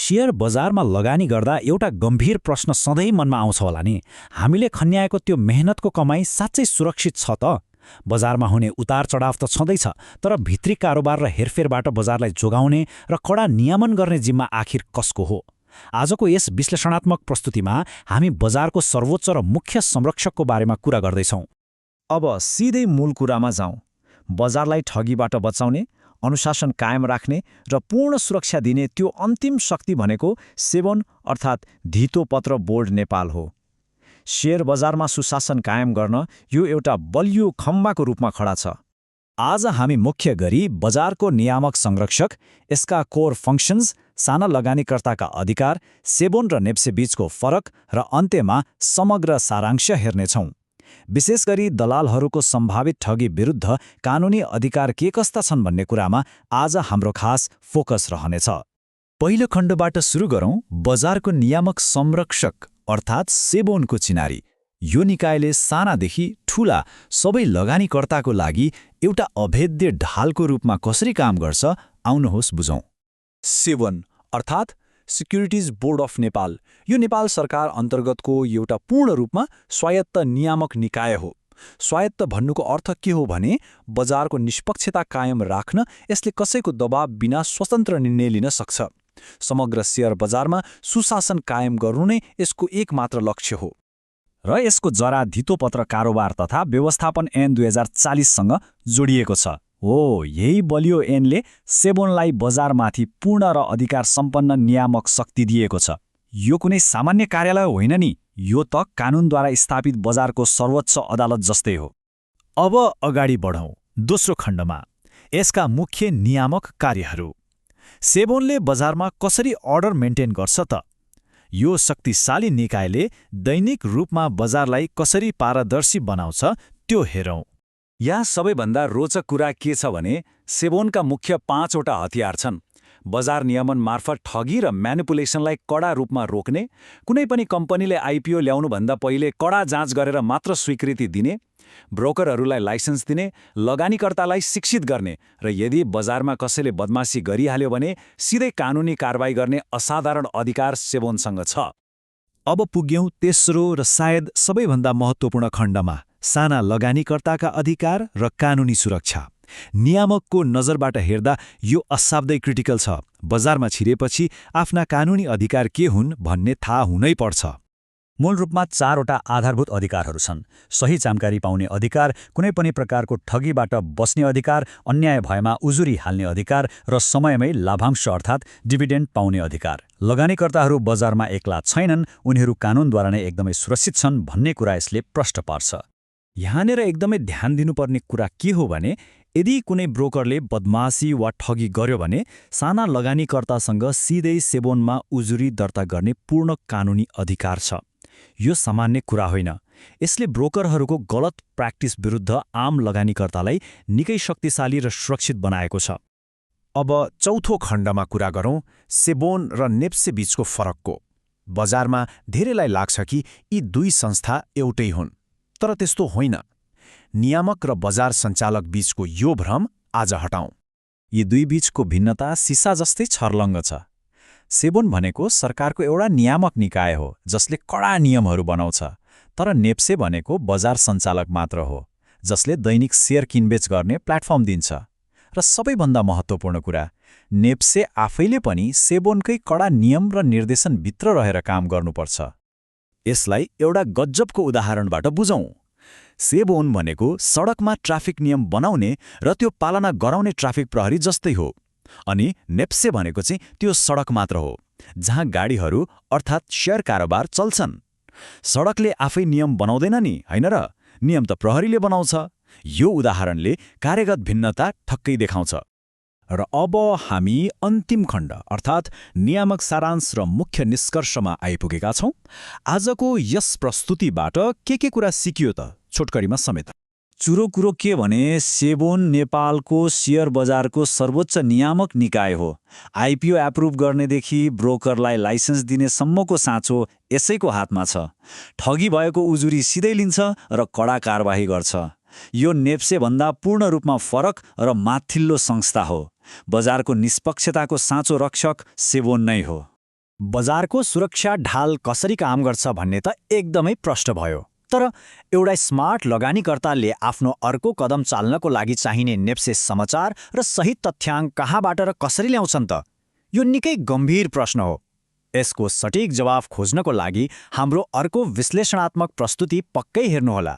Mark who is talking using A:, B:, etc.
A: Share बजारमा लगानी गर्दा एउटा गम्भीर प्रश्न सधैँ मनमा आउँछ होला नि, हामीले खन्याएको त्यो मेहनतको कमाई साँच्चै सुरक्षित छ त? बजारमा हुने उतार चढाव त छँदैछ, तर भित्री कारोबार र हेरफेरबाट बजारलाई जोगाउने र कडा नियमन गर्ने जिम्मा आखिर कसको हो? आजको यस विश्लेषणात्मक प्रस्तुतिमा हामी बजारको सर्वोच्च र मुख्य संरक्षकको बारेमा कुरा गर्दैछौँ।
B: अब सिधै मूल कुरामा जाउँ। बजारलाई ठगीबाट बचाउने, अनुशासन कायम राख्ने र पूर्ण सुरक्षा दिने त्यो अन्तिम शक्ति भनेको सेबोन अर्थात् धितोपत्र बोर्ड नेपाल हो। शेयर बजारमा सुशासन कायम गर्न यो एउटा बलियो खम्बाको रूपमा खडा छ। आज हामी मुख्य गरी बजारको नियामक संरक्षक, यसका कोर फङ्क्सन्स, साना लगानीकर्ताका अधिकार, सेबोन र नेप्से बीचको फरक र अन्त्यमा समग्र सारांश हेर्नेछौँ। विशेष गरी दलालहरूको सम्भावित ठगी विरुद्ध कानुनी अधिकार के कस्ता छन् भन्ने कुरामा आज हाम्रो खास फोकस रहनेछ। पहिलो खण्डबाट सुरु गरौँ बजारको नियामक संरक्षक अर्थात् सेबोनको चिनारी। यो निकायले सानादेखि ठूला सबै लगानीकर्ताको लागि एउटा अभेद्य ढालको रूपमा कसरी काम गर्छ, आउनुहोस् बुझौँ।
C: सेबोन अर्थात् सिक्युरिटिज बोर्ड अफ नेपाल यो नेपाल सरकार अन्तर्गतको एउटा पूर्ण रूपमा स्वायत्त नियामक निकाय हो। स्वायत्त भन्नुको अर्थ के हो भने बजारको निष्पक्षता कायम राख्न यसले कसैको दबाव बिना स्वतन्त्र निर्णय लिन सक्छ। समग्र शेयर बजारमा सुशासन कायम गर्नु नै यसको एकमात्र लक्ष्य हो।
B: र यसको जरा धितोपत्र कारोबार तथा व्यवस्थापन ऐन 2040सँग जोडिएको छ। यही बलियो ऐनले सेबोनलाई बजारमाथि पूर्ण र अधिकार सम्पन्न नियामक शक्ति दिएको छ। यो कुनै सामान्य कार्यालय होइन नि, यो त कानुनद्वारा स्थापित बजारको सर्वोच्च अदालत जस्तै हो। अब अगाडि बढौँ दोस्रो खण्डमा, यसका मुख्य नियामक कार्यहरू। सेबोनले बजारमा कसरी अर्डर मेन्टेन गर्छ त? यो शक्तिशाली निकायले दैनिक रूपमा बजारलाई कसरी पारदर्शी बनाउँछ त्यो हेरौँ।
C: यहाँ सबैभन्दा रोचक कुरा के छ भने सेबोनका मुख्य 5वटा हतियार छन्। बजार नियमन मार्फत ठगी र म्यानिपुलेसनलाई कडा रूपमा रोक्ने, कुनै पनि कम्पनीले आइपिओ ल्याउनुभन्दा पहिले कडा जाँच गरेर मात्र स्वीकृति दिने, ब्रोकरहरूलाई लाइसेन्स दिने, लगानीकर्तालाई शिक्षित गर्ने र यदि बजारमा कसैले बदमासी गरिहाल्यो भने सिधै कानुनी कारबाही गर्ने असाधारण अधिकार सेबोनसँग छ।
B: अब पुग्यौँ तेस्रो र सायद सबैभन्दा महत्त्वपूर्ण खण्डमा, साना लगानीकर्ताका अधिकार र कानुनी सुरक्षा। नियामकको नजरबाट हेर्दा यो असाध्यै क्रिटिकल छ। बजारमा छिरेपछि आफ्ना कानुनी अधिकार के हुन् भन्ने थाहा हुनै पर्छ।
A: मूल रूपमा 4वटा आधारभूत अधिकारहरू छन्। सही जानकारी पाउने अधिकार, कुनै पनि प्रकारको ठगीबाट बस्ने अधिकार, अन्याय भएमा उजुरी हाल्ने अधिकार र समयमै लाभांश अर्थात् डिभिडेन्ड पाउने अधिकार। लगानीकर्ताहरू बजारमा एक्ला छैनन्, उनीहरू कानुनद्वारा नै एकदमै सुरक्षित छन् भन्ने कुरा यसले प्रष्ट पार्छ।
B: यहाँनिर एकदमै ध्यान दिनुपर्ने कुरा के हो भने यदि कुनै ब्रोकरले बदमासी वा ठगी गर्यो भने साना लगानीकर्तासँग सिधै सेबोनमा उजुरी दर्ता गर्ने पूर्ण कानुनी अधिकार छ। यो सामान्य कुरा होइन। यसले ब्रोकरहरूको गलत प्र्याक्टिस विरुद्ध आम लगानीकर्तालाई निकै शक्तिशाली र सुरक्षित बनाएको छ। अब चौथो खण्डमा कुरा गरौँ सेबोन र नेप्से बीचको फरकको। बजारमा धेरैलाई लाग्छ कि यी दुई संस्था एउटै हुन्, तर त्यस्तो होइन। नियामक र बजार सञ्चालक बीचको यो भ्रम आज हटाउँ। यी दुई बीचको भिन्नता सिसा जस्तै छर्लङ्ग छ। सेबोन भनेको सरकारको एउटा नियामक निकाय हो जसले कडा नियमहरू बनाउँछ, तर नेप्से भनेको बजार सञ्चालक मात्र हो जसले दैनिक शेयर किनबेच गर्ने प्लेटफर्म दिन्छ। र सबैभन्दा महत्त्वपूर्ण कुरा, नेप्से आफैले पनि सेबोनकै कडा नियम र निर्देशनभित्र रहेर काम गर्नुपर्छ। यसलाई एउटा गज्जबको उदाहरणबाट बुझौँ। सेबोन भनेको सडकमा ट्राफिक नियम बनाउने र त्यो पालना गराउने ट्राफिक प्रहरी जस्तै हो, अनि नेप्से भनेको चाहिँ त्यो सडक मात्र हो जहाँ गाडीहरू अर्थात् शेयर कारोबार चल्छन्। सडकले आफै नियम बनाउँदैन नि, हैन र? नियम त प्रहरीले बनाउँछ। यो उदाहरणले कार्यगत भिन्नता ठक्कै देखाउँछ। र अब हामी अन्तिम खण्ड अर्थात् नियामक सारांश र मुख्य निष्कर्षमा आइपुगेका छौँ। आजको यस प्रस्तुतिबाट के कुरा सिकियो त? छोटकरीमा समेत चुरो कुरो के भने सेबोन नेपालको शेयर बजारको सर्वोच्च नियामक निकाय हो। आइपिओ एप्रुभ गर्नेदेखि ब्रोकरलाई लाइसेन्स दिनेसम्मको साँचो यसैको हातमा छ। ठगी भएको उजुरी सिधै लिन्छ र कडा कारबाही गर्छ। यो नेप्से भन्दा पूर्ण रूपमा फरक र माथिल्लो संस्था हो। बजारको निष्पक्षताको साँचो रक्षक सेबोन नै हो। बजारको सुरक्षा ढाल कसरी काम गर्छ भन्ने त एकदमै प्रष्ट भयो। तर एउटा स्मार्ट लगानीकर्ताले आफ्नो अर्को कदम चाल्नको लागि चाहिने नेप्से समाचार र सही तथ्याङ्क कहाँबाट र कसरी ल्याउँछन् त? यो निकै गम्भीर प्रश्न हो। यसको सटिक जवाफ खोज्नको लागि हाम्रो अर्को विश्लेषणात्मक प्रस्तुति पक्कै हेर्नुहोला।